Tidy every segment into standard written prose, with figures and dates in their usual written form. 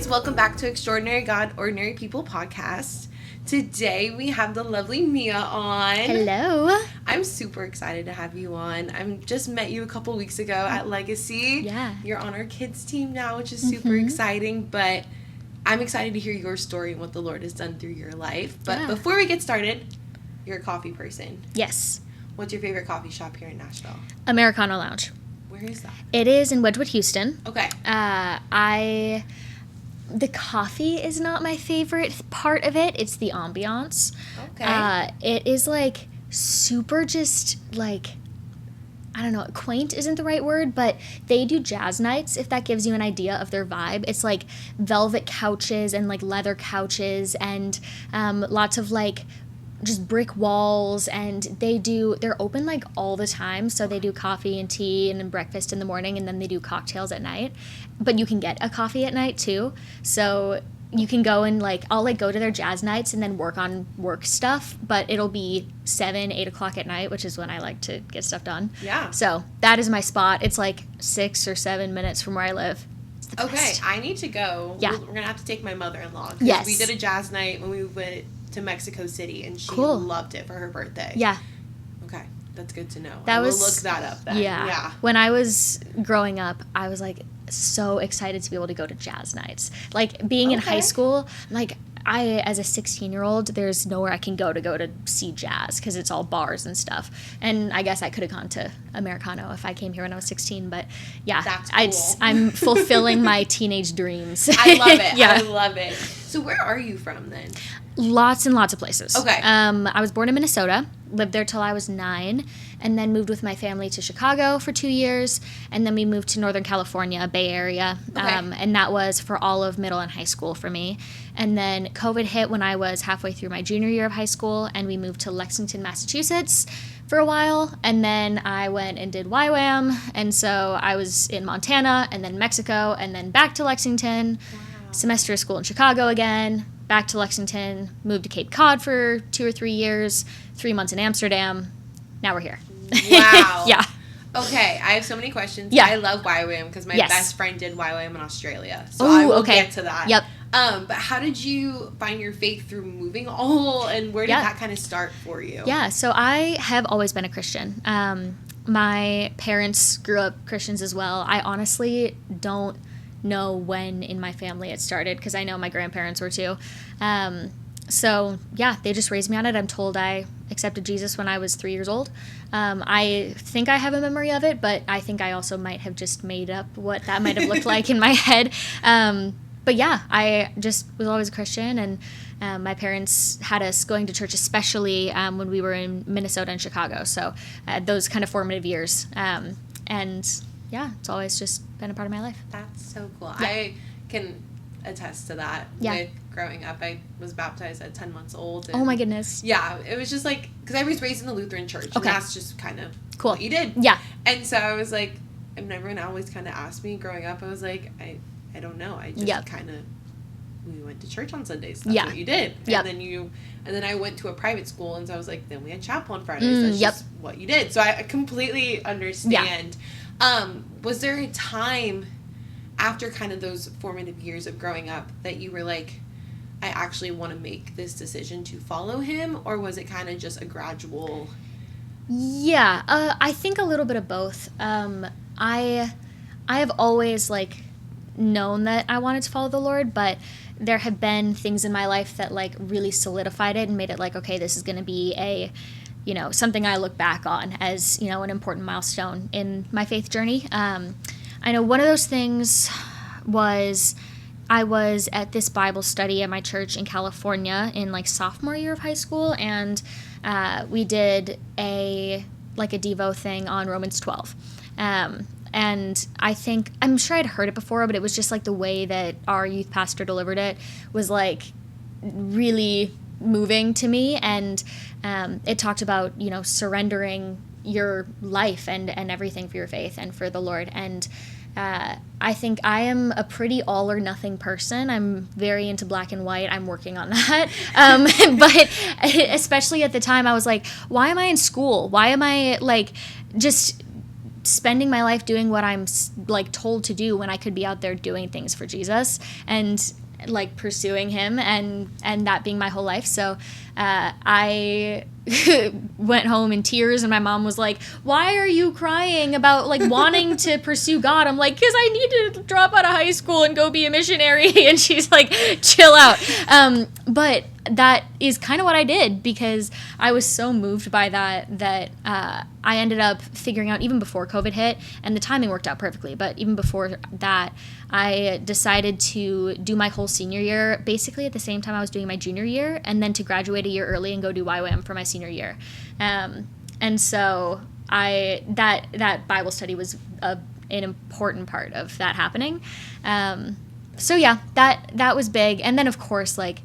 welcome back to Extraordinary God, Ordinary People podcast. Today we have the lovely Mia on. Hello. I'm super excited to have you on. I just met you a couple weeks ago at Legacy. Yeah. You're on our kids team now, which is super exciting, but I'm excited to hear your story and what the Lord has done through your life. But before we get started, you're a coffee person. Yes. What's your favorite coffee shop here in Nashville? Americano Lounge. Where is that? It is in Wedgwood, Houston. Okay. The coffee is not my favorite part of it. It's the ambiance. Okay. It is like super just like, I don't know, quaint isn't the right word, but they do jazz nights, if that gives you an idea of their vibe. It's like velvet couches and like leather couches and lots of like just brick walls, and they're open like all the time, so they do coffee and tea and then breakfast in the morning, and then they do cocktails at night, but you can get a coffee at night too, so you can go and like I'll like go to their jazz nights and then work on work stuff, but it'll be 7-8 o'clock at night, which is when I like to get stuff done. Yeah, so that is my spot. It's like 6 or 7 minutes from where I live. Okay, best. I need to go. Yeah. We're gonna have to take my mother-in-law. Yes. We did a jazz night when we went to Mexico City, and she Cool. loved it for her birthday. Yeah. Okay, that's good to know. That We'll was look that up then. Yeah. When I was growing up, I was like so excited to be able to go to jazz nights. Like being in high school, like as a 16-year-old, there's nowhere I can go to see jazz because it's all bars and stuff. And I guess I could have gone to Americano if I came here when I was 16. But yeah, that's cool. I'm fulfilling my teenage dreams. I love it. Yeah. I love it. So where are you from then? Lots and lots of places. Okay. I was born in Minnesota, lived there till I was 9, and then moved with my family to Chicago for 2 years, and then we moved to Northern California, Bay Area, and that was for all of middle and high school for me. And then COVID hit when I was halfway through my junior year of high school, and we moved to Lexington, Massachusetts for a while, and then I went and did YWAM, and so I was in Montana, and then Mexico, and then back to Lexington, semester of school in Chicago again, back to Lexington, moved to Cape Cod for 2 or 3 years, 3 months in Amsterdam. Now we're here. Wow. Yeah. Okay, I have so many questions. Yeah. I love YWAM because my best friend did YWAM in Australia. So Ooh, I will okay. get to that. Yep. But how did you find your faith through moving all, and where did that kind of start for you? Yeah, so I have always been a Christian. My parents grew up Christians as well. I honestly don't know when in my family it started because I know my grandparents were too. So yeah, they just raised me on it. I'm told I accepted Jesus when I was 3 years old. I think I have a memory of it, but I think I also might have just made up what that might have looked like in my head. But yeah, I just was always a Christian, and my parents had us going to church, especially when we were in Minnesota and Chicago. So those kind of formative years. And yeah, it's always just been a part of my life. That's so cool. Yeah. I can attest to that. Yeah. With growing up, I was baptized at 10 months old. And oh my goodness. Yeah, it was just like, because I was raised in the Lutheran church, and that's just kind of cool. What you did. Yeah. And so I was like, and everyone always kind of asked me growing up, I was like, I don't know. I just kind of, we went to church on Sundays. That's what you did. And then I went to a private school, and so I was like, then we had chapel on Fridays. That's just what you did. So I completely understand. Was there a time after kind of those formative years of growing up that you were like, I actually want to make this decision to follow him, or was it kind of just a gradual? Yeah, I think a little bit of both. I have always like known that I wanted to follow the Lord, but there have been things in my life that like really solidified it and made it like, okay, this is going to be a, something I look back on as, an important milestone in my faith journey. I know one of those things was I was at this Bible study at my church in California in like sophomore year of high school, and we did a Devo thing on Romans 12. And I'm sure I'd heard it before, but it was just like the way that our youth pastor delivered it was like really moving to me. And it talked about, surrendering your life and everything for your faith and for the Lord. And I think I am a pretty all or nothing person. I'm very into black and white. I'm working on that. But especially at the time, I was like, why am I in school? Why am I like just spending my life doing what I'm like told to do when I could be out there doing things for Jesus and like pursuing him and that being my whole life. So I went home in tears, and my mom was like, why are you crying about like wanting to pursue God? I'm like, because I need to drop out of high school and go be a missionary. And she's like, chill out. But that is kind of what I did, because I was so moved by that I ended up figuring out, even before COVID hit, and the timing worked out perfectly, but even before that, I decided to do my whole senior year basically at the same time I was doing my junior year, and then to graduate a year early and go do YWAM for my senior year. And so that Bible study was an important part of that happening. So yeah, that was big. And then of course, like,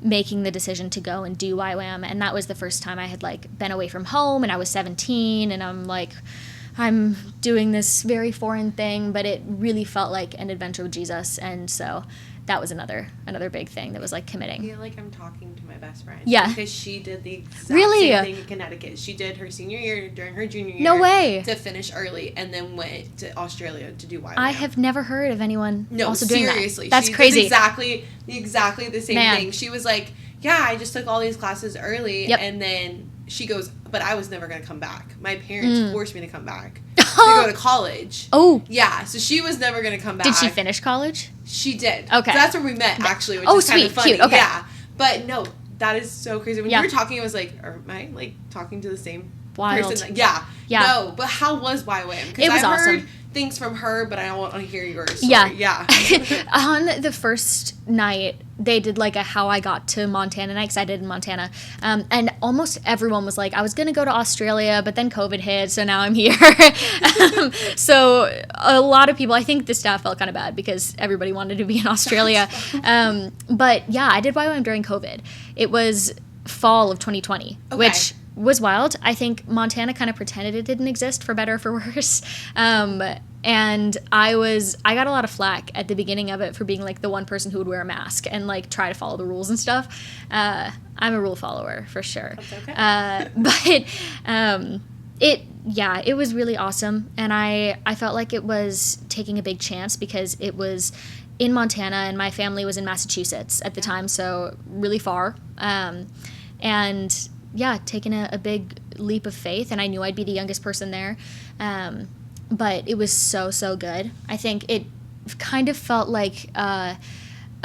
making the decision to go and do YWAM, and that was the first time I had like been away from home, and I was 17, and I'm like, I'm doing this very foreign thing, but it really felt like an adventure with Jesus. And so that was another big thing that was like committing. I feel like I'm talking to my best friend. Yeah. Because she did the exact Really? same thing in Connecticut. She did her senior year during her junior year. No way. To finish early, and then went to Australia to do YWAM. I have never heard of anyone also doing that. Seriously. That's she crazy. Did exactly the same thing. She was like, yeah, I just took all these classes early, Yep. and then she goes, but I was never going to come back. My parents forced me to come back to go to college. Oh. Yeah, so she was never going to come back. Did she finish college? She did. Okay. So that's where we met, actually, which Oh, is kind of sweet, funny. cute, okay. Yeah. But no, that is so crazy. When Yeah. you were talking, I was like, am I, like, talking to the same Wild. person? Yeah. Yeah. No, but how was YWAM? Because It was I've heard awesome. things from her, but I don't want to hear yours. Story. Yeah. Yeah. On the first night, they did like a how I got to Montana night, because I did in Montana. And almost everyone was like, I was going to go to Australia, but then COVID hit, so now I'm here. So a lot of people, I think the staff felt kind of bad because everybody wanted to be in Australia. But yeah, I did YWAM during COVID. It was fall of 2020, which was wild. I think Montana kind of pretended it didn't exist, for better or for worse. And I got a lot of flack at the beginning of it for being like the one person who would wear a mask and like try to follow the rules and stuff. I'm a rule follower for sure. That's okay. But it was really awesome. And I felt like it was taking a big chance, because it was in Montana and my family was in Massachusetts at the time. So really far. And yeah, taking a big leap of faith, and I knew I'd be the youngest person there. But it was so good. I think it kind of felt like a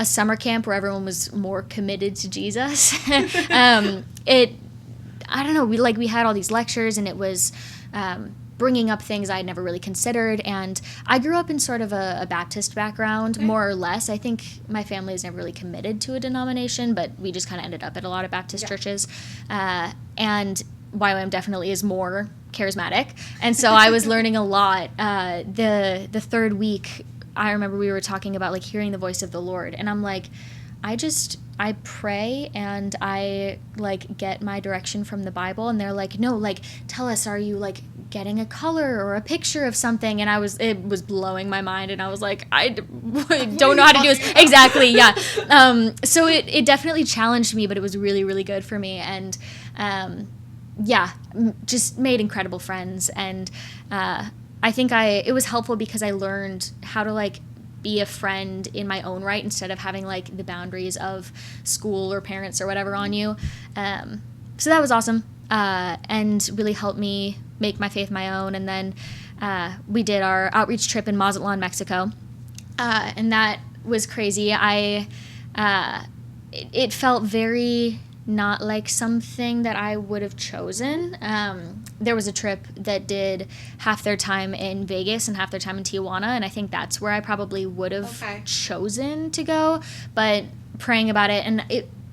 summer camp where everyone was more committed to Jesus. I don't know, we had all these lectures, and it was bringing up things I'd never really considered. And I grew up in sort of a Baptist background, more or less. I think my family was never really committed to a denomination, but we just kind of ended up at a lot of Baptist churches. And YWAM definitely is more charismatic. And so I was learning a lot. The third week, I remember we were talking about like hearing the voice of the Lord. And I'm like, I pray and I like get my direction from the Bible. And they're like, no, like, tell us, are you like getting a color or a picture of something? And it was blowing my mind. And I was like, I don't know how to do this. Exactly. Yeah. So it definitely challenged me, but it was really, really good for me. And, just made incredible friends. And, I think it was helpful because I learned how to like be a friend in my own right, instead of having like the boundaries of school or parents or whatever on you. So that was awesome, and really helped me make my faith my own. And then we did our outreach trip in Mazatlan, Mexico, and that was crazy. It felt very not like something that I would have chosen. There was a trip that did half their time in Vegas and half their time in Tijuana, and I think that's where I probably would have chosen to go. But praying about it, and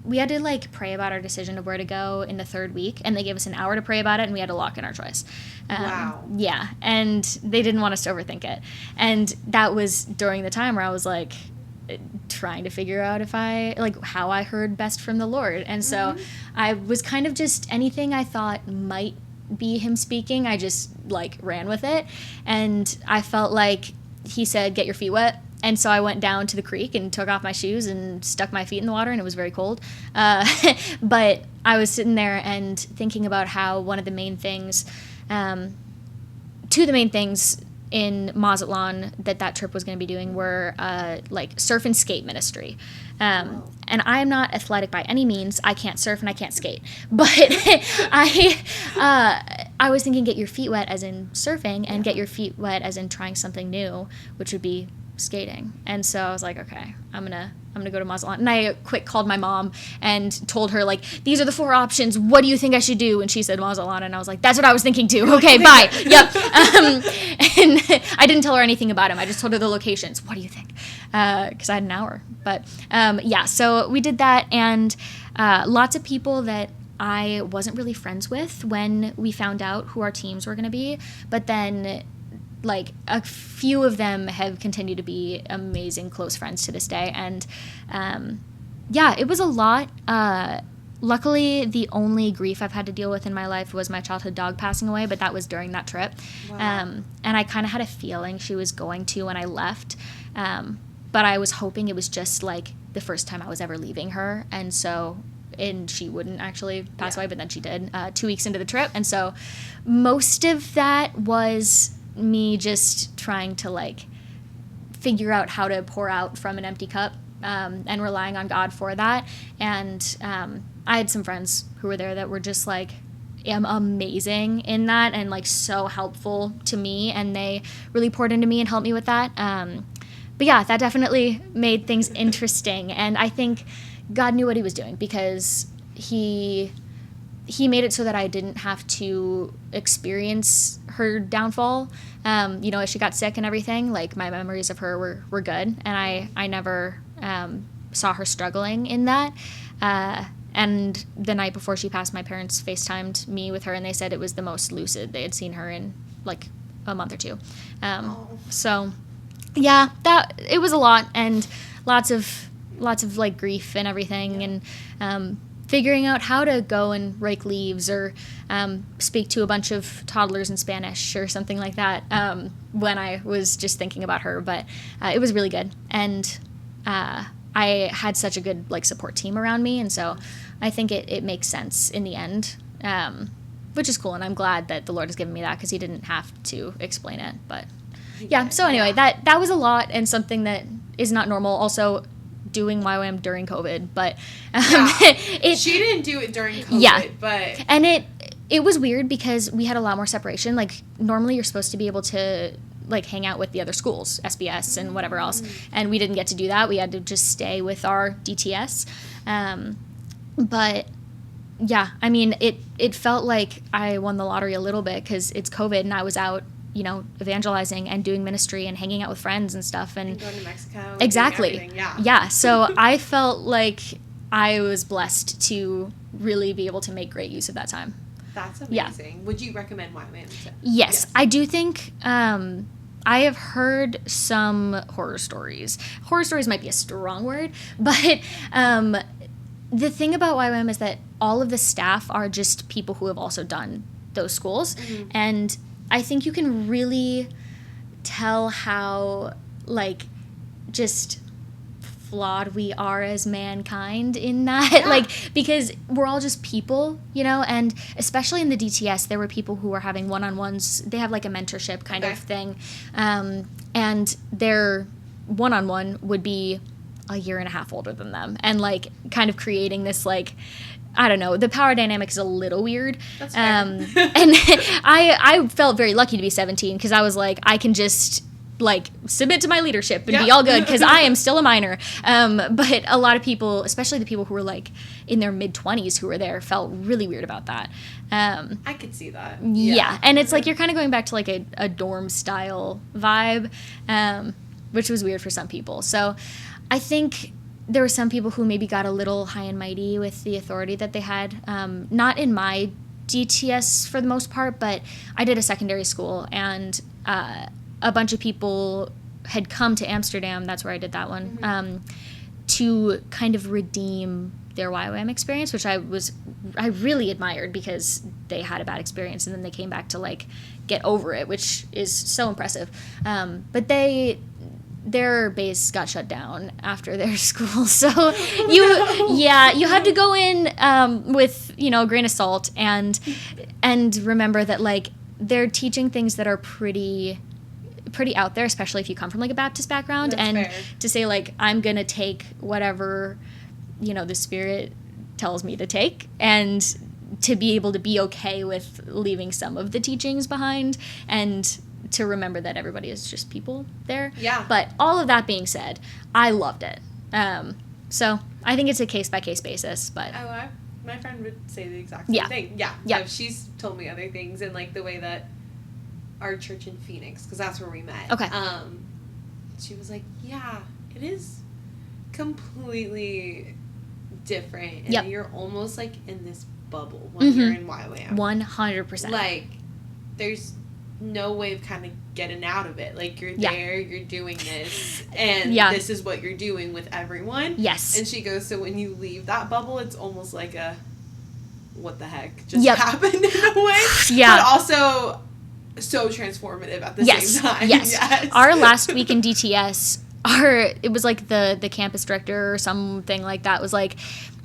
we had to like pray about our decision of where to go in the third week, and they gave us an hour to pray about it, and we had to lock in our choice. Wow. Yeah, and they didn't want us to overthink it. And that was during the time where I was like trying to figure out how I heard best from the Lord. And so I was kind of just anything I thought might be him speaking, I just like ran with it. And I felt like he said, get your feet wet. And so I went down to the creek and took off my shoes and stuck my feet in the water, and it was very cold. But I was sitting there and thinking about how one of the main things two of the main things in Mazatlan that trip was going to be doing were like surf and skate ministry. And I'm not athletic by any means. I can't surf and I can't skate. But I was thinking get your feet wet as in surfing and get your feet wet as in trying something new, which would be skating. And so I was like, okay, I'm gonna go to Mazatlan. And I quick called my mom and told her, like, these are the 4 options. What do you think I should do? And she said Mazatlan. And I was like, that's what I was thinking too. Okay, bye. Yep. And I didn't tell her anything about him. I just told her the locations. What do you think? Because I had an hour. But yeah, so we did that. And lots of people that I wasn't really friends with when we found out who our teams were going to be. But then like a few of them have continued to be amazing close friends to this day. And yeah, it was a lot. Luckily, the only grief I've had to deal with in my life was my childhood dog passing away, but that was during that trip. Wow. And I kind of had a feeling she was going to when I left. But I was hoping it was just like the first time I was ever leaving her. And she wouldn't actually pass away, but then she did 2 weeks into the trip. And so most of that was me just trying to like figure out how to pour out from an empty cup, and relying on God for that. And I had some friends who were there that were just like amazing in that and like so helpful to me, and they really poured into me and helped me with that. But yeah, that definitely made things interesting, and I think God knew what he was doing because he made it so that I didn't have to experience her downfall. As she got sick and everything, like my memories of her were good, and I never saw her struggling in that. And the night before she passed, my parents FaceTimed me with her, and they said it was the most lucid they had seen her in like a month or two. So yeah, that it was a lot, and lots of like grief and everything, and figuring out how to go and rake leaves or speak to a bunch of toddlers in Spanish or something like that when I was just thinking about her. But it was really good, and I had such a good like support team around me, and so I think it makes sense in the end, which is cool, and I'm glad that the Lord has given me that because he didn't have to explain it. But yeah, so anyway, that was a lot and something that is not normal. Also, doing YWAM during COVID, but she didn't do it during COVID. Yeah, but and it was weird because we had a lot more separation. Like normally, you're supposed to be able to like hang out with the other schools, SBS and whatever else, and we didn't get to do that. We had to just stay with our DTS. But yeah, I mean, it felt like I won the lottery a little bit because it's COVID and I was out, evangelizing and doing ministry and hanging out with friends and stuff. And going to Mexico. Exactly. Yeah. So I felt like I was blessed to really be able to make great use of that time. That's amazing. Yeah. Would you recommend YWAM? Yes. I do think I have heard some horror stories. Horror stories might be a strong word, but the thing about YWAM is that all of the staff are just people who have also done those schools. Mm-hmm. And I think you can really tell how, like, just flawed we are as mankind in that. Yeah. Like, because we're all just people, and especially in the DTS, there were people who were having one-on-ones. They have, like, a mentorship kind of thing. And their one-on-one would be a year and a half older than them. And, like, kind of creating this, like, I don't know. The power dynamic is a little weird. That's fair. And I felt very lucky to be 17 because I was like, I can just like submit to my leadership and be all good because I am still a minor. But a lot of people, especially the people who were like in their mid-20s who were there, felt really weird about that. I could see that. Yeah. And it's like you're kind of going back to like a dorm style vibe, which was weird for some people. So I think there were some people who maybe got a little high and mighty with the authority that they had. Not in my DTS for the most part, but I did a secondary school, and a bunch of people had come to Amsterdam, that's where I did that one, to kind of redeem their YWAM experience, which I really admired because they had a bad experience and then they came back to like get over it, which is so impressive. But their base got shut down after their school. So you have to go in with, a grain of salt and remember that like they're teaching things that are pretty out there, especially if you come from like a Baptist background. That's and fair. To say like, I'm going to take whatever, the Spirit tells me to take, and to be able to be okay with leaving some of the teachings behind, and to remember that everybody is just people there. Yeah. But all of that being said, I loved it. So I think it's a case-by-case basis, but... My friend would say the exact same thing. Yeah. Yeah. So she's told me other things, and, like, the way that our church in Phoenix, because that's where we met. Okay. She was like, yeah, it is completely different. And you're almost, like, in this bubble when you're in YWAM. 100%. Like, there's no way of kind of getting out of it. Like, you're there, you're doing this, and this is what you're doing with everyone. Yes. And she goes, so when you leave that bubble, it's almost like a, what the heck just happened in a way. Yeah. But also so transformative at the same time. Yes. Our last week in DTS, it was like the campus director or something like that was like,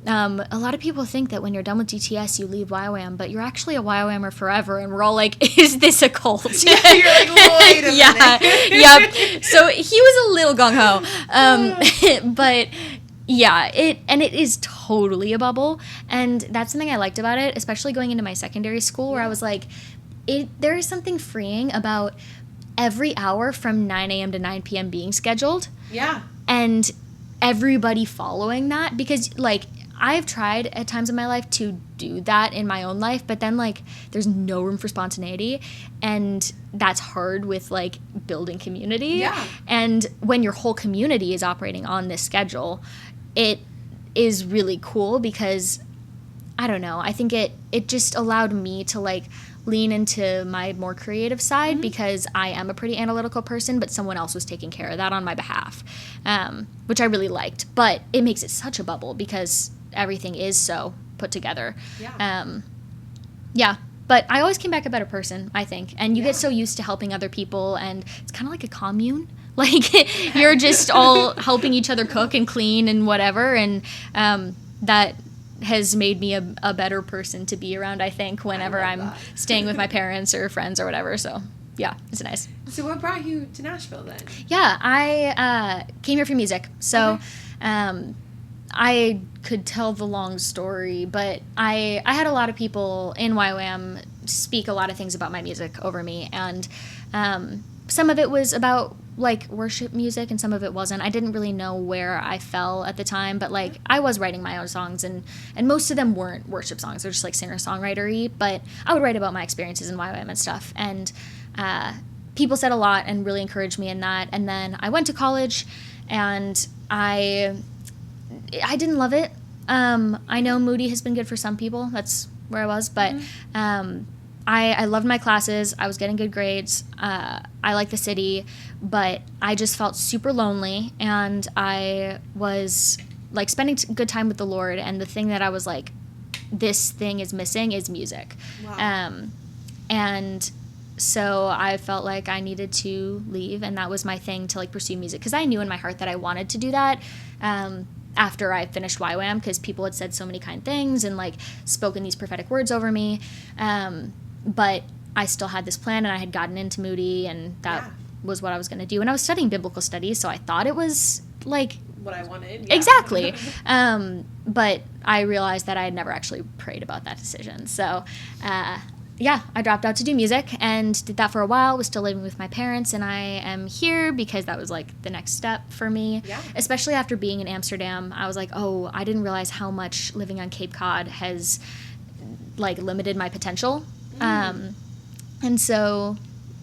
a lot of people think that when you're done with DTS, you leave YWAM, but you're actually a YWAMer forever. And we're all like, is this a cult? You're like, wait a minute. Yep. So he was a little gung-ho. But yeah, it is totally a bubble. And that's something I liked about it, especially going into my secondary school, where I was like, there is something freeing about every hour from 9 a.m. to 9 p.m. being scheduled. Yeah. And everybody following that, because, like, I've tried at times in my life to do that in my own life, but then, like, there's no room for spontaneity, and that's hard with, like, building community. Yeah. And when your whole community is operating on this schedule, it is really cool because, I don't know, I think it just allowed me to, like, lean into my more creative side because I am a pretty analytical person, but someone else was taking care of that on my behalf, which I really liked. But it makes it such a bubble because everything is so put together. Yeah. But I always came back a better person, I think. And you get so used to helping other people, and it's kind of like a commune. Like, you're just all helping each other cook and clean and whatever, and that has made me a better person to be around, I think, whenever I'm staying with my parents or friends or whatever. So, yeah, it's nice. So what brought you to Nashville then? Yeah, I came here for music. So I could tell the long story, but I had a lot of people in YWAM speak a lot of things about my music over me. And some of it was about, like, worship music, and some of it wasn't. I didn't really know where I fell at the time, but, like, I was writing my own songs, and most of them weren't worship songs. They're just, like, singer-songwriter-y, but I would write about my experiences in YWAM and stuff, and people said a lot and really encouraged me in that. And then I went to college, and I didn't love it. I know Moody has been good for some people. That's where I was, but I loved my classes. I was getting good grades. I liked the city, but I just felt super lonely, and I was, like, spending good time with the Lord, and the thing that I was like, this thing is missing is music. Wow. And so I felt like I needed to leave, and that was my thing, to, like, pursue music, because I knew in my heart that I wanted to do that after I finished YWAM, because people had said so many kind things and, like, spoken these prophetic words over me. But I still had this plan, and I had gotten into Moody, and that was what I was going to do. And I was studying biblical studies, so I thought it was, like... what I wanted. Yeah. Exactly. But I realized that I had never actually prayed about that decision. So, I dropped out to do music and did that for a while, was still living with my parents, and I am here because that was, like, the next step for me. Yeah. Especially after being in Amsterdam, I was like, oh, I didn't realize how much living on Cape Cod has, like, limited my potential. And so,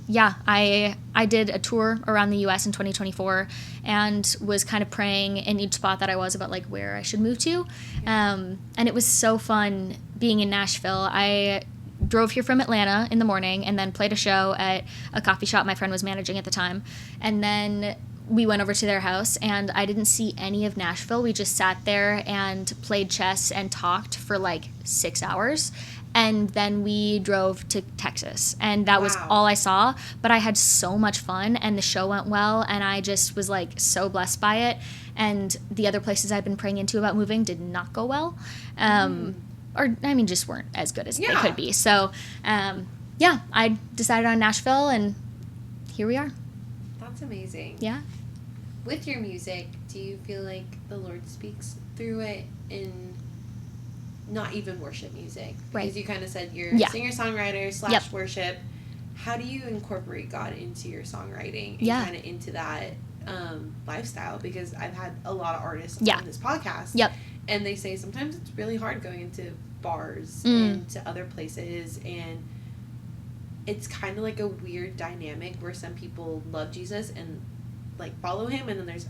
I did a tour around the U.S. in 2024 and was kind of praying in each spot that I was about, like, where I should move to. And it was so fun being in Nashville. I drove here from Atlanta in the morning and then played a show at a coffee shop my friend was managing at the time. And then we went over to their house, and I didn't see any of Nashville. We just sat there and played chess and talked for, like, 6 hours. And then we drove to Texas, and that was all I saw. But I had so much fun, and the show went well, and I just was, like, so blessed by it. And the other places I'd been praying into about moving did not go well. Or, I mean, just weren't as good as they could be. So, yeah, I decided on Nashville, and here we are. That's amazing. Yeah. With your music, do you feel like the Lord speaks through it in not even worship music? Because you kind of said you're a singer-songwriter / worship. How do you incorporate God into your songwriting and kind of into that lifestyle? Because I've had a lot of artists on this podcast, and they say sometimes it's really hard going into bars and to other places, and it's kind of like a weird dynamic where some people love Jesus and like follow him, and then there's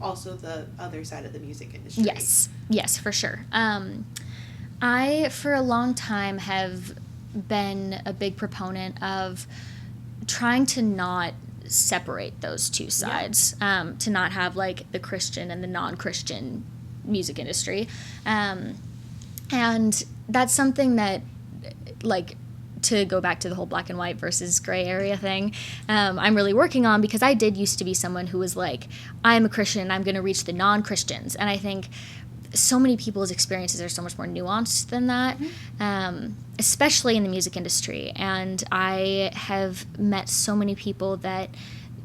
also the other side of the music industry. Yes, for sure. I for a long time have been a big proponent of trying to not separate those two sides, to not have like the Christian and the non-Christian music industry, and that's something that, like, to go back to the whole black and white versus gray area thing, I'm really working on, because I did used to be someone who was like, I'm a Christian and I'm going to reach the non-Christians. And I think so many people's experiences are so much more nuanced than that, especially in the music industry. And I have met so many people that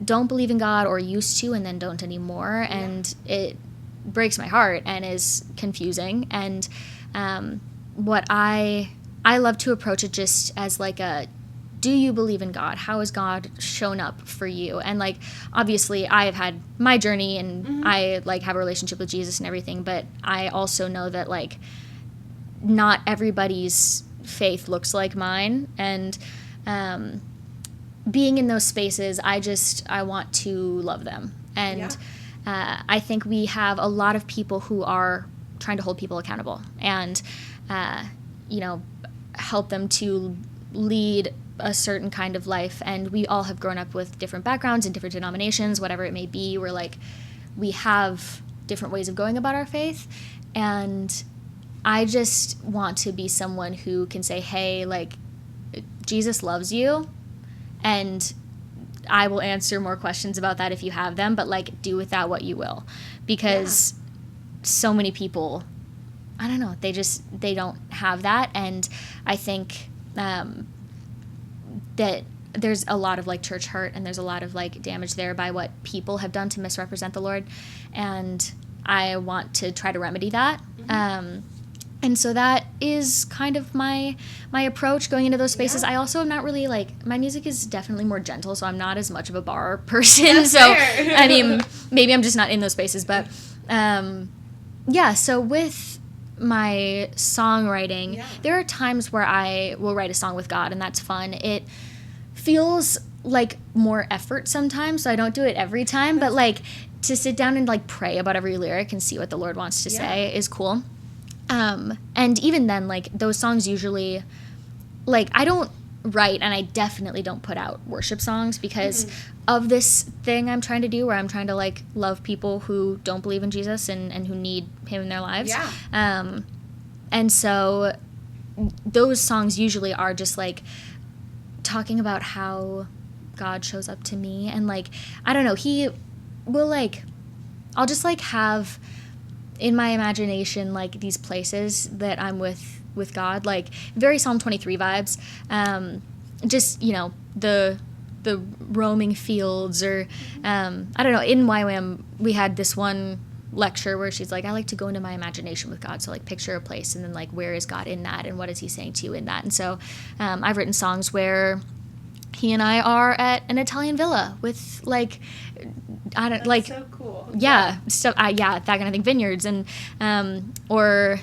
don't believe in God or used to and then don't anymore. And it breaks my heart and is confusing. And what I love to approach it just as like a, do you believe in God? How has God shown up for you? And like, obviously I have had my journey and I like have a relationship with Jesus and everything, but I also know that like not everybody's faith looks like mine. And being in those spaces, I want to love them. And I think we have a lot of people who are trying to hold people accountable and, help them to lead a certain kind of life. And we all have grown up with different backgrounds and different denominations, whatever it may be. We're like, we have different ways of going about our faith. And I just want to be someone who can say, hey, like, Jesus loves you, and I will answer more questions about that if you have them, but like, do with that what you will. Because so many people, I don't know, they don't have that. And I think that there's a lot of like church hurt, and there's a lot of like damage there by what people have done to misrepresent the Lord. And I want to try to remedy that. And so that is kind of my approach going into those spaces. I also am not really like, my music is definitely more gentle, so I'm not as much of a bar person. That's so fair. I mean, maybe I'm just not in those spaces, but so with my songwriting, there are times where I will write a song with God, and that's fun. It feels like more effort sometimes, so I don't do it every time, but like to sit down and like pray about every lyric and see what the Lord wants to say is cool. And even then, like, those songs usually, like, I don't write, and I definitely don't put out worship songs because of this thing I'm trying to do, where I'm trying to like love people who don't believe in Jesus and who need him in their lives. And so those songs usually are just like talking about how God shows up to me, and like, I don't know, he will like, I'll just like have in my imagination like these places that I'm with God, like very Psalm 23 vibes, just, you know, the roaming fields, or I don't know, in YWAM we had this one lecture where she's like, I like to go into my imagination with God, so like picture a place and then like, where is God in that, and what is he saying to you in that? And so I've written songs where he and I are at an Italian villa with like, I don't, that's like, so cool. Stuff, that kind of thing, vineyards, and or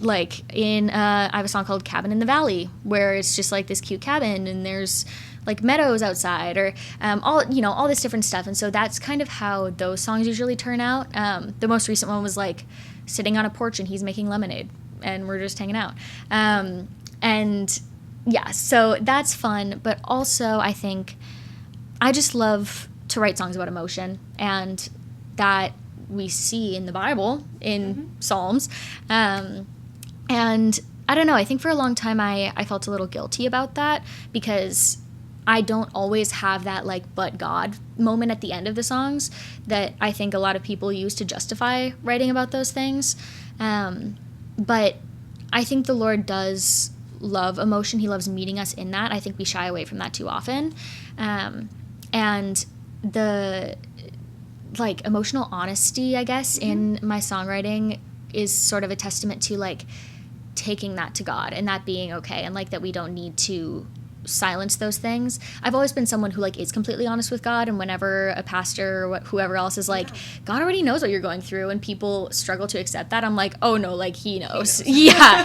like in I have a song called Cabin in the Valley, where it's just like this cute cabin and there's like meadows outside, or all this different stuff. And so that's kind of how those songs usually turn out. The most recent one was like sitting on a porch and he's making lemonade and we're just hanging out, and yeah, so that's fun. But also I think I just love to write songs about emotion, and that we see in the Bible, in Psalms. And I don't know, I think for a long time I felt a little guilty about that, because I don't always have that like but God moment at the end of the songs that I think a lot of people use to justify writing about those things. But I think the Lord does love emotion. He loves meeting us in that. I think we shy away from that too often. And the like emotional honesty, I guess, in my songwriting is sort of a testament to like taking that to God and that being okay, and like that we don't need to silence those things. I've always been someone who like is completely honest with God, and whenever a pastor or whoever else is like, God already knows what you're going through, and people struggle to accept that, I'm like, oh no, like he knows. Yeah.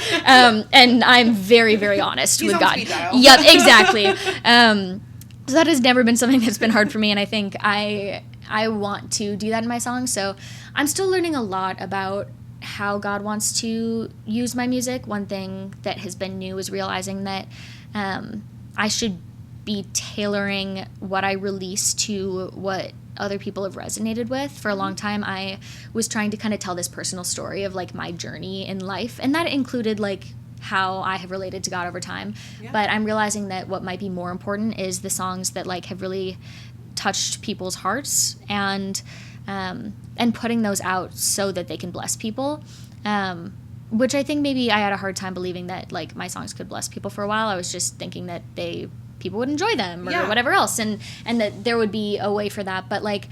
And I'm very, very honest with God. Yep, exactly. So that has never been something that's been hard for me, and I think I want to do that in my songs. So I'm still learning a lot about how God wants to use my music. One thing that has been new is realizing that I should be tailoring what I release to what other people have resonated with. For a long time, I was trying to kind of tell this personal story of like my journey in life, and that included like how I have related to God over time. Yeah. But I'm realizing that what might be more important is the songs that like have really touched people's hearts, and putting those out so that they can bless people. Which I think maybe I had a hard time believing that like my songs could bless people for a while. I was just thinking that people would enjoy them or whatever else, and that there would be a way for that. But like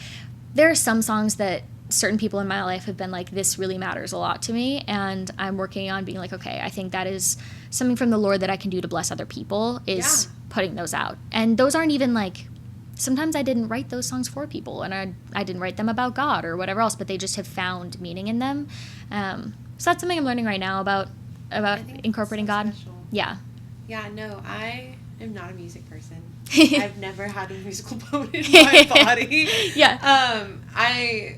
there are some songs that certain people in my life have been like, this really matters a lot to me, and I'm working on being like, okay, I think that is something from the Lord that I can do to bless other people, is putting those out. And those aren't even like, sometimes I didn't write those songs for people, and I didn't write them about God or whatever else, but they just have found meaning in them. So that's something I'm learning right now about incorporating God. Special. Yeah. Yeah, no, I am not a music person. I've never had a musical bone in my body. Yeah. I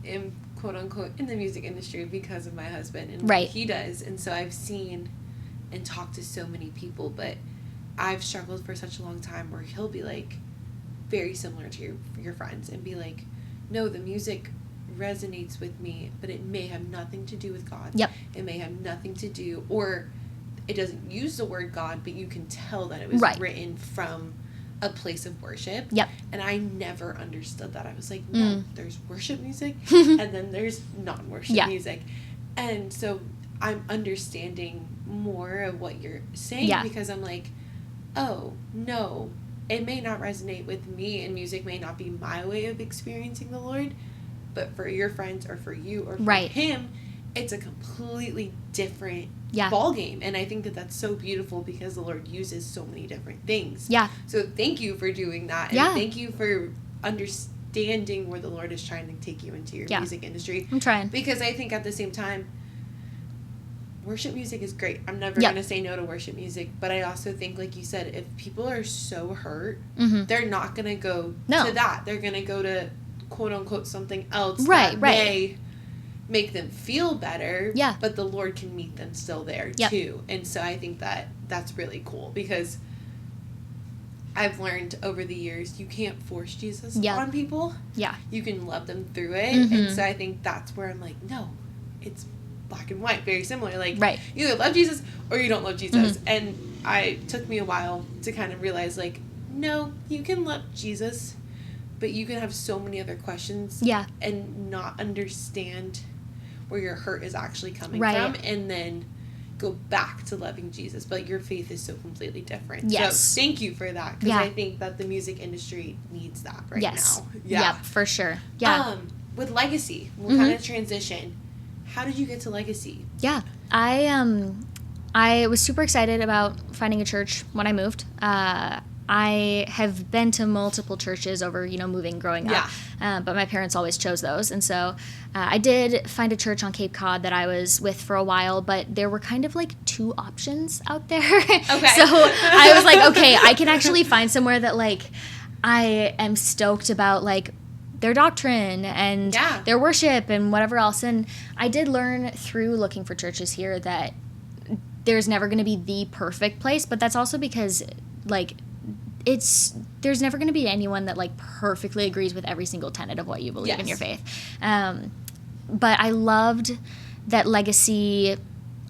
am quote unquote in the music industry because of my husband and what he does, and so I've seen and talked to so many people, but I've struggled for such a long time where he'll be like very similar to your friends and be like, no, the music resonates with me, but it may have nothing to do with God. Yep. It may have nothing to do, or it doesn't use the word God, but you can tell that it was written from a place of worship. Yep. And I never understood that. I was like, no, there's worship music and then there's non-worship music. And so I'm understanding more of what you're saying because I'm like, oh, no, it may not resonate with me, and music may not be my way of experiencing the Lord, but for your friends or for you or for him, it's a completely different ball game. And I think that that's so beautiful because the Lord uses so many different things. Yeah. So thank you for doing that. And thank you for understanding where the Lord is trying to take you into your music industry. I'm trying. Because I think at the same time, worship music is great. I'm never going to say no to worship music. But I also think, like you said, if people are so hurt, they're not going to go to that. They're going to go to, quote unquote, something else that may make them feel better. Yeah. But the Lord can meet them still there too. And so I think that that's really cool, because I've learned over the years you can't force Jesus on people. Yeah. You can love them through it. And so I think that's where I'm like, no, it's black and white, very similar. Like, you either love Jesus or you don't love Jesus. And it took me a while to kind of realize, like, no, you can love Jesus, but you can have so many other questions and not understand where your hurt is actually coming from, and then go back to loving Jesus. But your faith is so completely different. Yes. So thank you for that, because I think that the music industry needs that right now. Yeah, for sure. Yeah. With Legacy, we'll kind of transition. How did you get to Legacy? Yeah. I was super excited about finding a church when I moved. I have been to multiple churches over, moving growing up, but my parents always chose those. And so I did find a church on Cape Cod that I was with for a while, but there were kind of like 2 options out there. Okay. So I was like, okay, I can actually find somewhere that like I am stoked about, like their doctrine and their worship and whatever else. And I did learn through looking for churches here that there's never going to be the perfect place, but that's also because like there's never going to be anyone that like perfectly agrees with every single tenet of what you believe in your faith. But I loved that Legacy.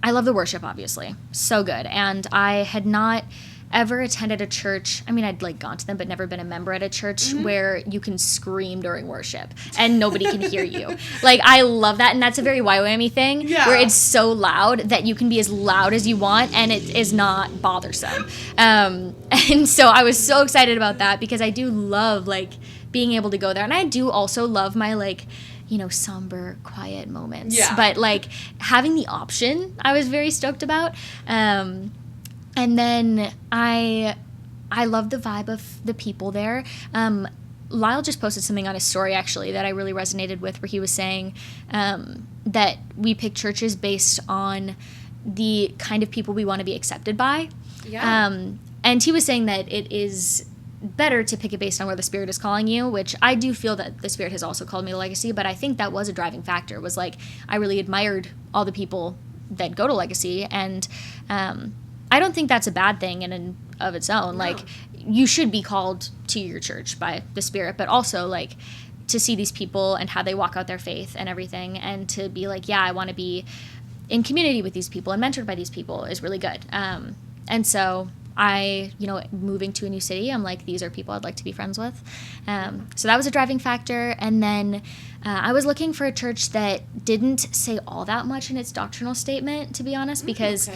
I love the worship, obviously. So good. And I had not ever attended a church, I mean, I'd like gone to them, but never been a member at a church where you can scream during worship and nobody can hear you. Like, I love that. And that's a very YWAM-y thing where it's so loud that you can be as loud as you want and it is not bothersome. And so I was so excited about that because I do love like being able to go there. And I do also love my like, you know, somber, quiet moments. Yeah. But like having the option, I was very stoked about. And then I love the vibe of the people there. Lyle just posted something on his story, actually, that I really resonated with, where he was saying that we pick churches based on the kind of people we want to be accepted by. Yeah. And he was saying that it is better to pick it based on where the Spirit is calling you, which I do feel that the Spirit has also called me to Legacy, but I think that was a driving factor, was like I really admired all the people that go to Legacy, and I don't think that's a bad thing in and of its own. No. Like, you should be called to your church by the Spirit, but also, like, to see these people and how they walk out their faith and everything, and to be like, yeah, I want to be in community with these people and mentored by these people is really good. And so moving to a new city, I'm like, these are people I'd like to be friends with. So that was a driving factor. And then I was looking for a church that didn't say all that much in its doctrinal statement, to be honest, because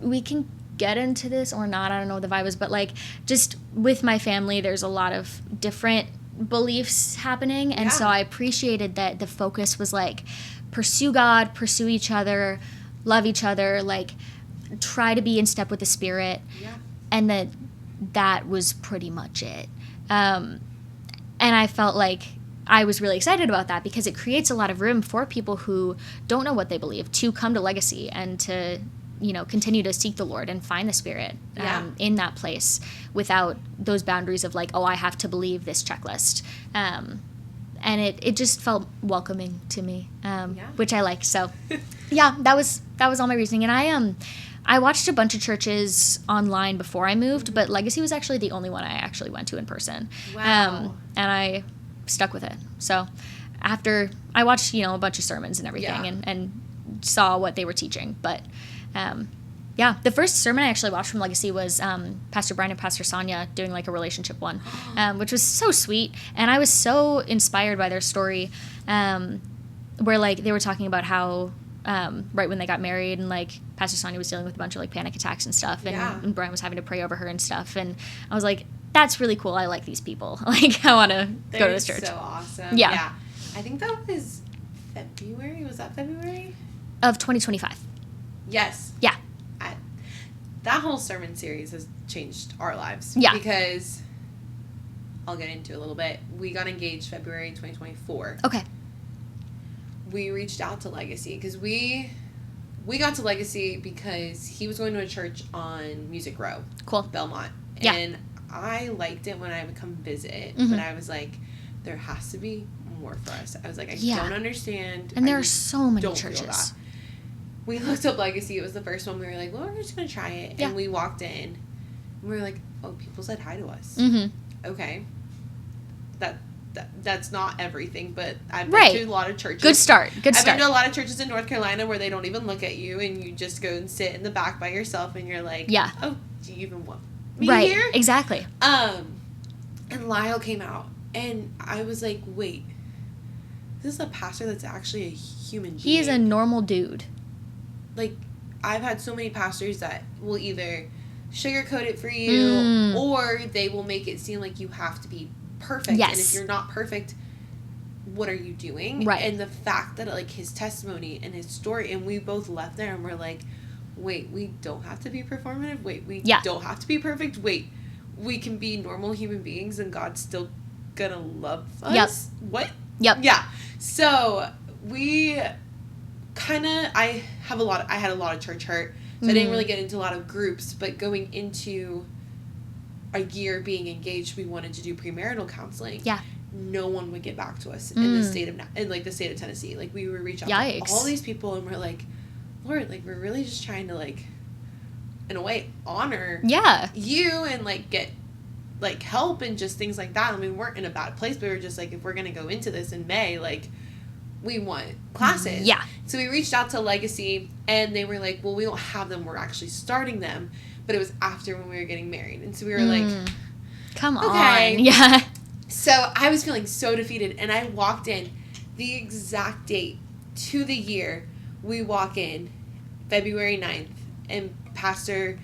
we can get into this or not, I don't know what the vibe is, but like just with my family, there's a lot of different beliefs happening. And so I appreciated that the focus was like, pursue God, pursue each other, love each other, like try to be in step with the Spirit. Yeah. And that was pretty much it. And I felt like I was really excited about that because it creates a lot of room for people who don't know what they believe to come to Legacy and to, you know, continue to seek the Lord and find the Spirit in that place without those boundaries of like, oh, I have to believe this checklist. And it just felt welcoming to me, which I like. So, yeah, that was all my reasoning. And I watched a bunch of churches online before I moved, but Legacy was actually the only one I actually went to in person. Wow. And I stuck with it. So after I watched, you know, a bunch of sermons and everything and saw what they were teaching. But, the first sermon I actually watched from Legacy was Pastor Brian and Pastor Sonia doing like a relationship one, which was so sweet. And I was so inspired by their story, where like they were talking about how right when they got married and like Pastor Sonia was dealing with a bunch of like panic attacks and stuff, and Brian was having to pray over her and stuff. And I was like, that's really cool. I like these people. Like, I want to go to this church. So awesome. Yeah. I think that was February. Was that February? Of 2025. Yes. Yeah. That whole sermon series has changed our lives. Yeah. Because I'll get into it a little bit. We got engaged February 2024. Okay. We reached out to Legacy because we got to Legacy because he was going to a church on Music Row. Cool. Belmont. Yeah. And I liked it when I would come visit, but I was like, there has to be more for us. I was like, I don't understand. And there are so many churches. We looked up Legacy. It was the first one. We were like, well, we're just going to try it. Yeah. And we walked in. And we were like, oh, people said hi to us. Mm-hmm. Okay. That's not everything, but I've been to a lot of churches. Good start. I've been to a lot of churches in North Carolina where they don't even look at you, and you just go and sit in the back by yourself, and you're like, oh, do you even want me here? Right, exactly. And Lyle came out, and I was like, wait, this is a pastor that's actually a human being. He is a normal dude. Like, I've had so many pastors that will either sugarcoat it for you, or they will make it seem like you have to be perfect. Yes. And if you're not perfect, what are you doing? Right. And the fact that, like, his testimony and his story, and we both left there and we're like, wait, we don't have to be performative. Wait, we don't have to be perfect. Wait, we can be normal human beings and God's still gonna love us? Yep. What? Yep. Yeah. So we I had a lot of church hurt, so I didn't really get into a lot of groups, but going into a year being engaged, we wanted to do premarital counseling. Yeah. No one would get back to us in the state of Tennessee. Like, we would reach out to all these people, and we're like, Lord, like, we're really just trying to, like, in a way, honor you and, like, get, like, help and just things like that. I mean, we weren't in a bad place, but we were just like, if we're going to go into this in May, like, we want classes. Yeah. So we reached out to Legacy, and they were like, well, we don't have them. We're actually starting them. But it was after when we were getting married. And so we were like, come okay. on. Yeah. So I was feeling so defeated. And I walked in the exact date to the year. We walk in February 9th. And Pastor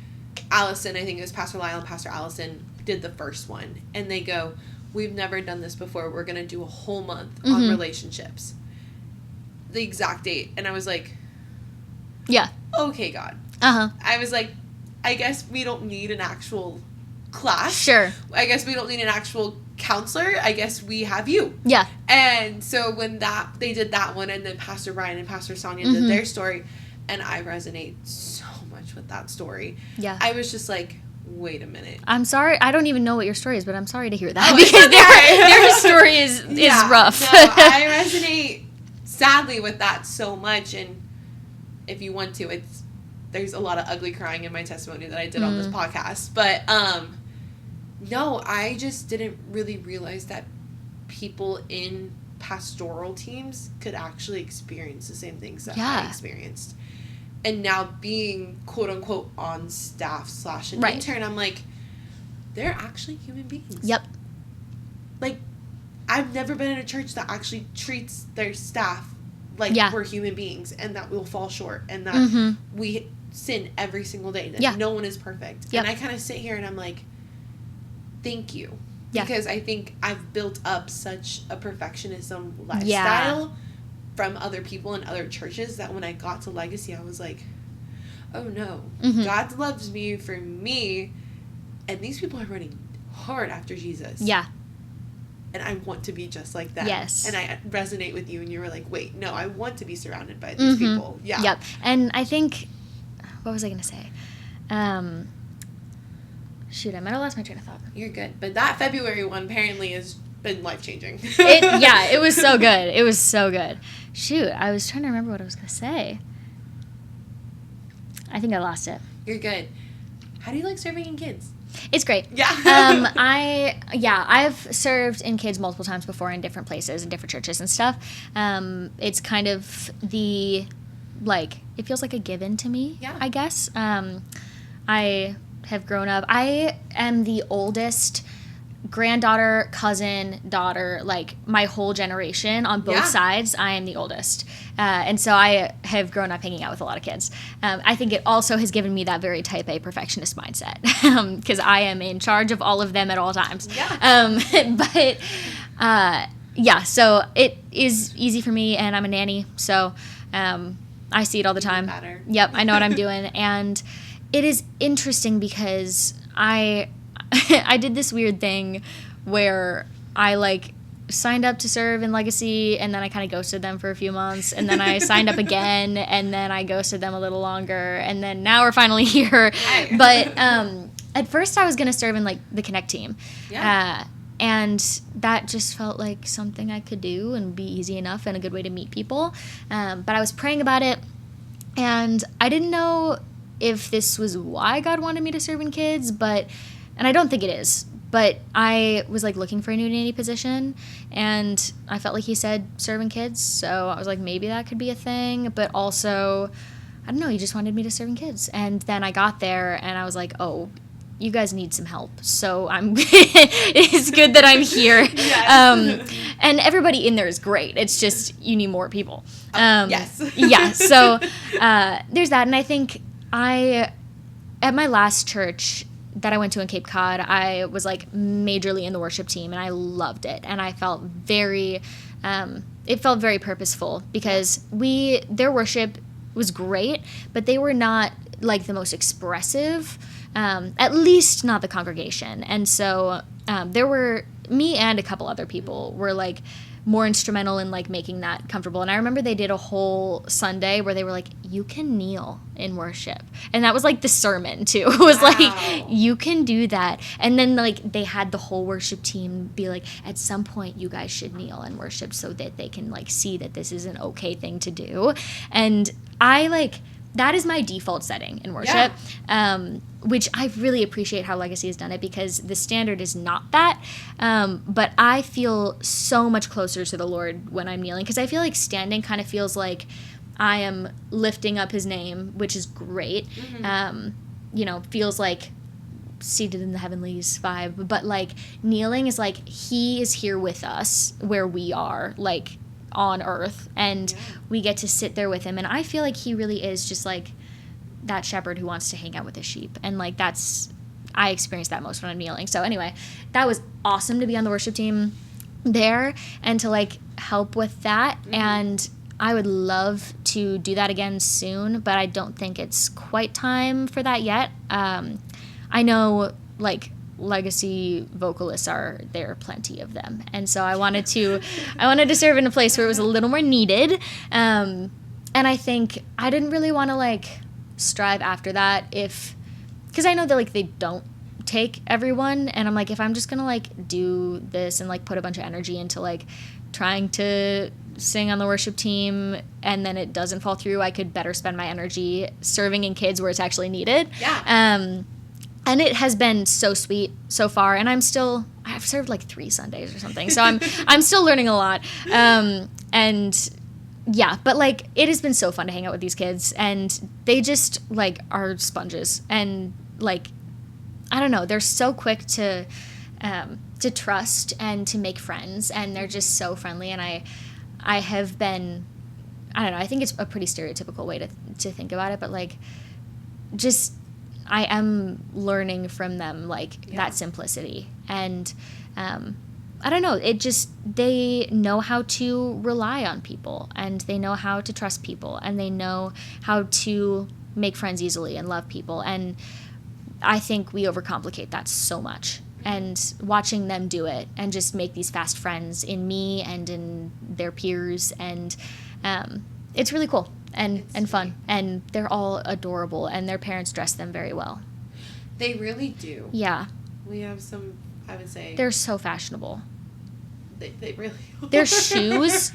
Allison, I think it was Pastor Lyle and Pastor Allison, did the first one. And they go, we've never done this before. We're going to do a whole month on relationships. The exact date. And I was like, yeah. Okay, God. I was like, I guess we don't need an actual class. Sure. I guess we don't need an actual counselor. I guess we have you. Yeah. And so when they did that one, and then Pastor Ryan and Pastor Sonia did their story, and I resonate so much with that story. Yeah. I was just like, wait a minute. I'm sorry. I don't even know what your story is, but I'm sorry to hear that because their story is rough. No, I resonate sadly with that so much, and if you want to, there's a lot of ugly crying in my testimony that I did on this podcast, but no, I just didn't really realize that people in pastoral teams could actually experience the same things that I experienced. And now being quote unquote on staff / an intern, I'm like, they're actually human beings. Yep. Like, I've never been in a church that actually treats their staff like we're human beings, and that we'll fall short, and that we sin every single day, that no one is perfect. And I kind of sit here and I'm like, thank you. Because I think I've built up such a perfectionism lifestyle from other people in other churches that when I got to Legacy, I was like, oh no, God loves me for me, and these people are running hard after Jesus. Yeah. And I want to be just like that. Yes. And I resonate with you, and you were like, wait, no, I want to be surrounded by these people. Yeah. Yep. And I think, what was I going to say? Shoot, I might have lost my train of thought. You're good. But that February one apparently has been life-changing. It was so good. It was so good. Shoot, I was trying to remember what I was going to say. I think I lost it. You're good. How do you like serving in kids? It's great. Yeah. I've served in kids multiple times before in different places and different churches and stuff. It's kind of it feels like a given to me, I guess. I have grown up. I am the oldest granddaughter, cousin, daughter, my whole generation on both sides. I am the oldest. And so I have grown up hanging out with a lot of kids. I think it also has given me that very type A perfectionist mindset because I am in charge of all of them at all times. Yeah. So it is easy for me, and I'm a nanny. So I see it all the time. Better. Yep, I know what I'm doing. And it is interesting because I did this weird thing where I signed up to serve in Legacy, and then I kind of ghosted them for a few months, and then I signed up again, and then I ghosted them a little longer, and then now we're finally here. But at first I was going to serve in the Connect team. Yeah. And that just felt like something I could do and be easy enough and a good way to meet people. But I was praying about it, and I didn't know if this was why God wanted me to serve in kids, and I don't think it is, but I was looking for a new nanny position, and I felt like he said serving kids, so I was like, maybe that could be a thing, but also, I don't know, he just wanted me to serve in kids. And then I got there, and I was like, oh, you guys need some help, so it's good that I'm here. Yes. And everybody in there is great. It's just you need more people. Yes. Yeah, so there's that, and I think at my last church that I went to in Cape Cod, I was majorly in the worship team, and I loved it, and I felt very purposeful because their worship was great, but they were not the most expressive, at least not the congregation. And so there were me and a couple other people were more instrumental in making that comfortable. And I remember they did a whole Sunday where they were you can kneel in worship, and that was the sermon too. It was you can do that. And then they had the whole worship team be at some point you guys should kneel and worship so that they can see that this is an okay thing to do. And I that is my default setting in worship, which I really appreciate how Legacy has done it, because the standard is not that. But I feel so much closer to the Lord when I'm kneeling, because I feel like standing kind of feels like I am lifting up his name, which is great. Feels like seated in the heavenlies vibe. But like kneeling is like he is here with us where we are, like on earth, and we get to sit there with him. And I feel like he really is just like that shepherd who wants to hang out with his sheep, and like I experience that most when I'm kneeling. So anyway, that was awesome to be on the worship team there and to like help with that. And I would love to do that again soon, but I don't think it's quite time for that yet. I know like Legacy vocalists there are plenty of them, and so I wanted to serve in a place where it was a little more needed, and I think I didn't really want to like strive after that, because I know that like they don't take everyone, and I'm like, if I'm just gonna like do this and like put a bunch of energy into like trying to sing on the worship team and then it doesn't fall through, I could better spend my energy serving in kids where it's actually needed. And it has been so sweet so far, and I've served like 3 Sundays or something, so I'm still learning a lot. And yeah, but like it has been so fun to hang out with these kids, and they just like are sponges, and like I don't know, they're so quick to trust and to make friends, and they're just so friendly. And I have been, I don't know, I think it's a pretty stereotypical way to think about it, but like just I am learning from them like that simplicity. And I don't know, it just, they know how to rely on people, and they know how to trust people, and they know how to make friends easily and love people. And I think we overcomplicate that so much. And watching them do it and just make these fast friends in me and in their peers, and it's really cool and fun. And they're all adorable, and their parents dress them very well. They really do. Yeah. We have some, I would say. They're so fashionable. They really are. Their shoes,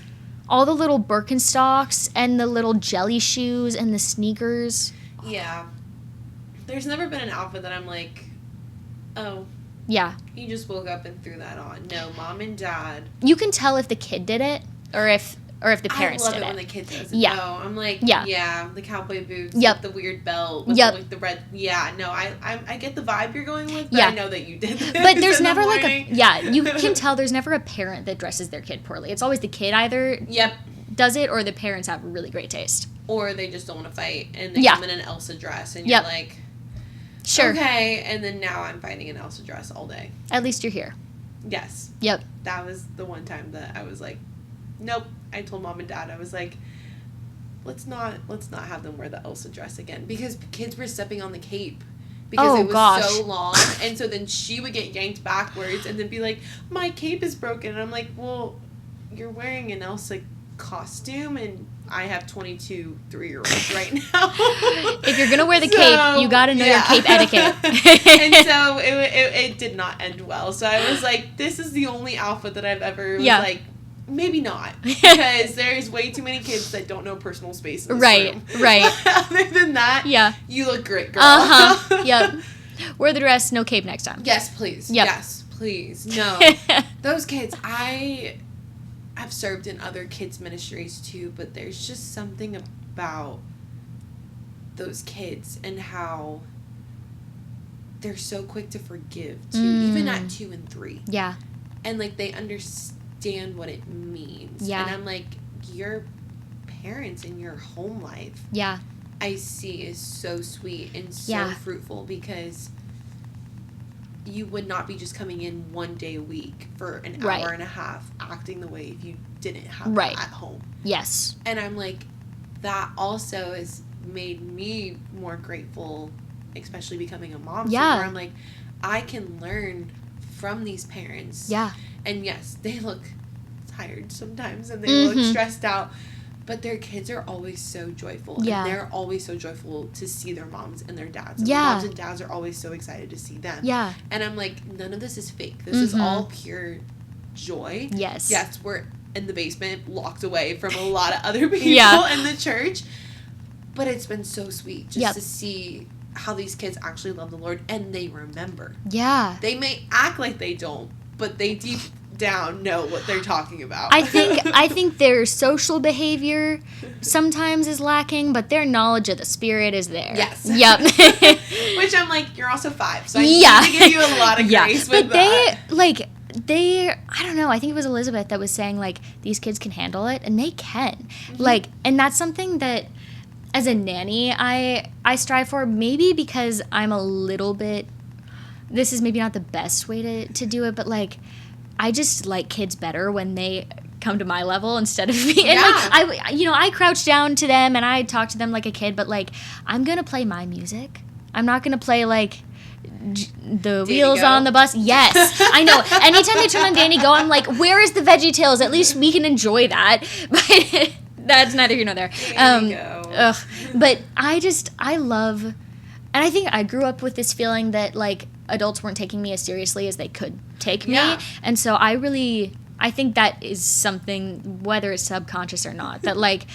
all the little Birkenstocks and the little jelly shoes and the sneakers. Yeah. There's never been an outfit that I'm like, oh. Yeah. You just woke up and threw that on. No, mom and dad. You can tell if the kid did it or if the parents did it. I love it when the kid does it. Yeah. No, I'm like, yeah, the cowboy boots, yep. With the weird belt, with yep. like the red. Yeah, no, I get the vibe you're going with, but I know that you did this. But there's never like you can tell there's never a parent that dresses their kid poorly. It's always the kid either does it, or the parents have really great taste. Or they just don't want to fight, and they come in an Elsa dress, and you're like, sure. Okay, and then now I'm fighting an Elsa dress all day. At least you're here. Yes. Yep. That was the one time that I was like, nope. I told mom and dad, I was like, let's not have them wear the Elsa dress again, because kids were stepping on the cape because it was so long, and so then she would get yanked backwards and then be like, my cape is broken, and I'm like, well, you're wearing an Elsa costume, and I have 22 3-year-olds right now. If you're gonna wear the cape, you gotta know your cape etiquette. And so it did not end well. So I was like, this is the only outfit that I've ever was like, maybe not, because there's way too many kids that don't know personal space in this room. Right. Other than that, you look great, girl. Yep. Wear the dress, no cape next time. Yes, please. Yep. Yes, please. No. Those kids, I've served in other kids' ministries too, but there's just something about those kids and how they're so quick to forgive too, even at 2 and 3. Yeah. And like they understand what it means. Yeah. And I'm like, your parents in your home life. Yeah. I see is so sweet and so fruitful, because you would not be just coming in one day a week for an hour and a half acting the way if you didn't have that at home. Yes. And I'm like, that also has made me more grateful, especially becoming a mom. Yeah. So where I'm like, I can learn from these parents. Yeah. And yes, they look tired sometimes and they look stressed out, but their kids are always so joyful. Yeah. And they're always so joyful to see their moms and their dads. And their moms and dads are always so excited to see them. Yeah. And I'm like, none of this is fake. This is all pure joy. Yes. Yes, we're in the basement, locked away from a lot of other people in the church. But it's been so sweet just to see how these kids actually love the Lord and they remember. Yeah. They may act like they don't, but they deep down know what they're talking about. I think their social behavior sometimes is lacking, but their knowledge of the Spirit is there. Yes. Yep. Which I'm like, you're also 5, so I need to give you a lot of grace with that. I don't know, I think it was Elizabeth that was saying, like, these kids can handle it, and they can. Mm-hmm. Like, and that's something that, as a nanny, I strive for, maybe because I'm a little bit, this is maybe not the best way to do it, but, like, I just like kids better when they come to my level instead of me. And I crouch down to them and I talk to them like a kid, but like I'm gonna play my music. I'm not gonna play like the wheels on the bus. Yes, I know. Anytime they turn on Danny Go, I'm like, where is the Veggie Tales? At least we can enjoy that. But that's neither here nor there. But I love, and I think I grew up with this feeling that like adults weren't taking me as seriously as they could take me. Yeah. And so I think that is something, whether it's subconscious or not, that like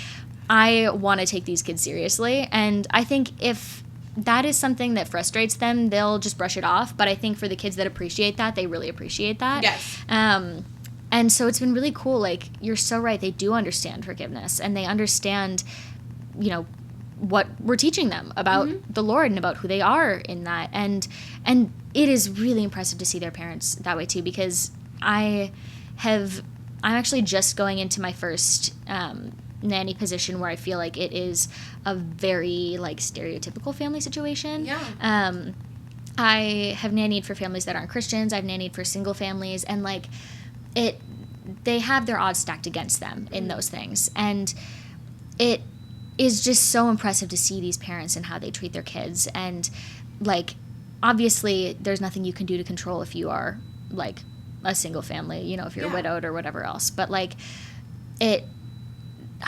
I want to take these kids seriously. And I think if that is something that frustrates them, they'll just brush it off. But I think for the kids that appreciate that, they really appreciate that. Yes. And so it's been really cool. Like, you're so right. They do understand forgiveness and they understand, you know, what we're teaching them about the Lord and about who they are in that. And it is really impressive to see their parents that way too, because I'm actually just going into my first nanny position where I feel like it is a very like stereotypical family situation. Yeah. I have nannied for families that aren't Christians. I've nannied for single families, and like they have their odds stacked against them in those things. And it is just so impressive to see these parents and how they treat their kids. And like, obviously there's nothing you can do to control if you are like a single family, you know, if you're widowed or whatever else. But like I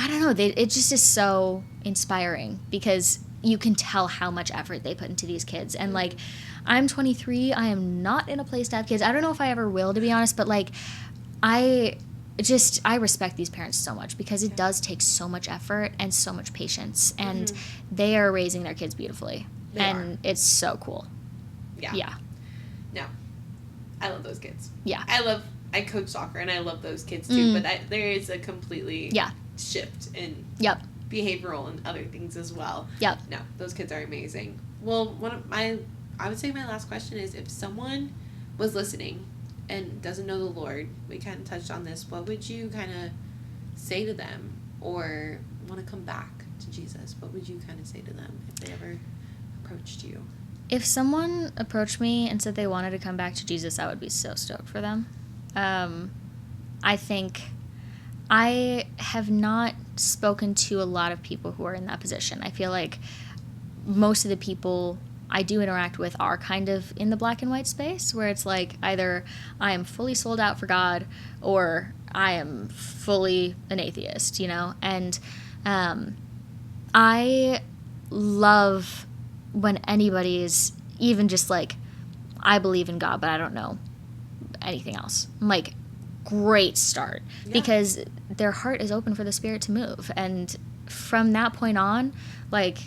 don't know, it just is so inspiring because you can tell how much effort they put into these kids. And like, I'm 23, I am not in a place to have kids. I don't know if I ever will, to be honest, but like I respect these parents so much because it does take so much effort and so much patience, and they are raising their kids beautifully. It's so cool. Yeah. Yeah. No. I love those kids. Yeah. I coach soccer and I love those kids too, but there is a completely shift in behavioral and other things as well. Yep. No, those kids are amazing. Well, I would say my last question is, if someone was listening and doesn't know the Lord, we kind of touched on this, what would you kind of say to them, or want to come back to Jesus? What would you kind of say to them if they ever approached you? If someone approached me and said they wanted to come back to Jesus, I would be so stoked for them. I think I have not spoken to a lot of people who are in that position. I feel like most of the people I do interact with are kind of in the black and white space, where it's like either I am fully sold out for God or I am fully an atheist, you know? And I love when anybody is even just like, I believe in God, but I don't know anything else. I'm like, great start, because their heart is open for the Spirit to move. And from that point on, like,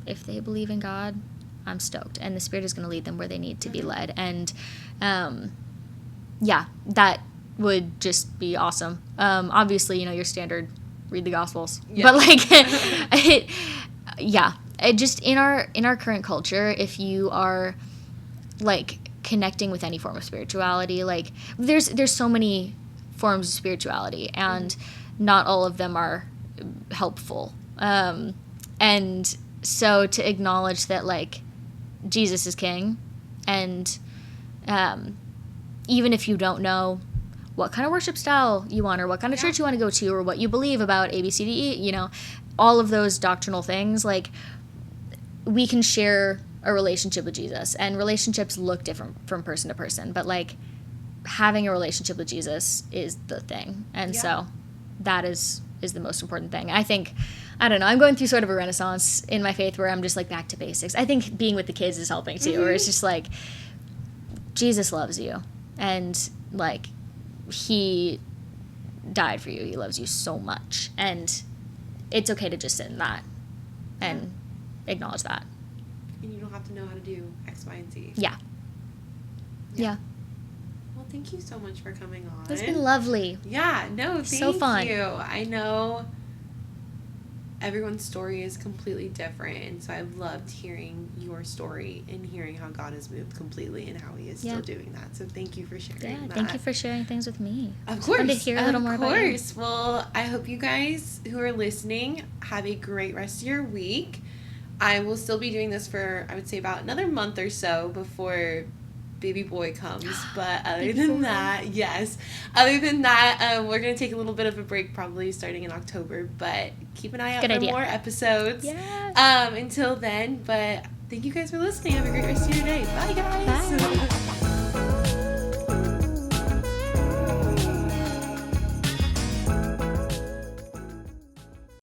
if they believe in God, I'm stoked, and the Spirit is going to lead them where they need to be led. And that would just be awesome. Obviously, you know, your standard read the Gospels, but like it just in our current culture, if you are like connecting with any form of spirituality, like there's so many forms of spirituality, and not all of them are helpful. And so to acknowledge that like Jesus is king, and even if you don't know what kind of worship style you want, or what kind of church you want to go to, or what you believe about A, B, C, D, E, you know, all of those doctrinal things, like, we can share a relationship with Jesus, and relationships look different from person to person, but like having a relationship with Jesus is the thing. And so that is the most important thing. I think, I don't know, I'm going through sort of a renaissance in my faith where I'm just like back to basics. I think being with the kids is helping too, where it's just like, Jesus loves you, and like he died for you. He loves you so much, and it's okay to just sit in that. and acknowledge that. And you don't have to know how to do X, Y, and Z. Yeah. Well, thank you so much for coming on. It's been lovely. Yeah, no, thank so fun. you. I know everyone's story is completely different, and so I've loved hearing your story and hearing how God has moved completely and how he is still doing that. So thank you for sharing that. Thank you for sharing things with me. Of course. Fun to hear a little more about you. Well, I hope you guys who are listening have a great rest of your week. I will still be doing this for, I would say, about another month or so before baby boy comes, but other than that, we're going to take a little bit of a break, probably starting in October, but keep an eye out for more episodes. Until then, but thank you guys for listening. Have a great rest of your day. Bye, guys. Bye.